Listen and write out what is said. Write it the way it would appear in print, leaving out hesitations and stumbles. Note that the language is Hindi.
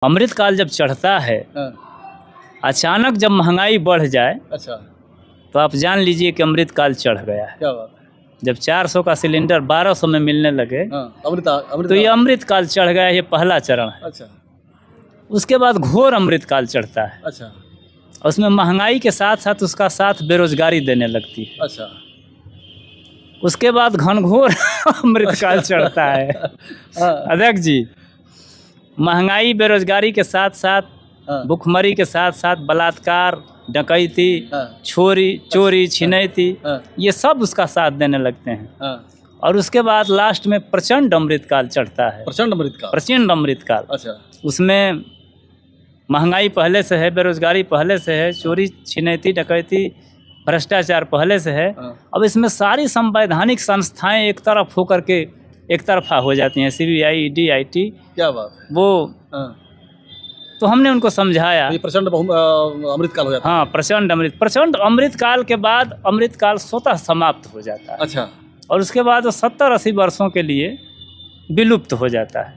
अमृतकाल जब चढ़ता है, अचानक जब महंगाई बढ़ जाए, अच्छा, तो आप जान लीजिए कि अमृतकाल चढ़ गया है। क्या बात है। जब 400 का सिलेंडर 1200 में मिलने लगे, तो ये अमृतकाल चढ़ गया है। ये पहला चरण है। अच्छा, उसके बाद घोर अमृतकाल चढ़ता है। अच्छा, उसमें महंगाई के साथ साथ उसका साथ बेरोजगारी देने लगती है। अच्छा, उसके बाद घनघोर अमृतकाल चढ़ता है। अध्यक्ष जी, महंगाई बेरोजगारी के साथ साथ भुखमरी के साथ साथ बलात्कार, डकैती, चोरी छिनैती, ये सब उसका साथ देने लगते हैं। और उसके बाद लास्ट में प्रचंड अमृतकाल चढ़ता है। प्रचंड अमृतकाल। अच्छा, उसमें महंगाई पहले से है, बेरोजगारी पहले से है, चोरी छिनैती डकैती भ्रष्टाचार पहले से है। अब इसमें सारी संवैधानिक संस्थाएं एक तरफ होकर के एक तरफा हो जाती हैं। CBI, ED, IT। क्या बात है। वो तो हमने उनको समझाया, ये प्रचंड अमृतकाल हो जाता है। हाँ, प्रचंड अमृतकाल के बाद अमृतकाल स्वतः समाप्त हो जाता है। अच्छा, और उसके बाद वो 70-80 वर्षों के लिए विलुप्त हो जाता है।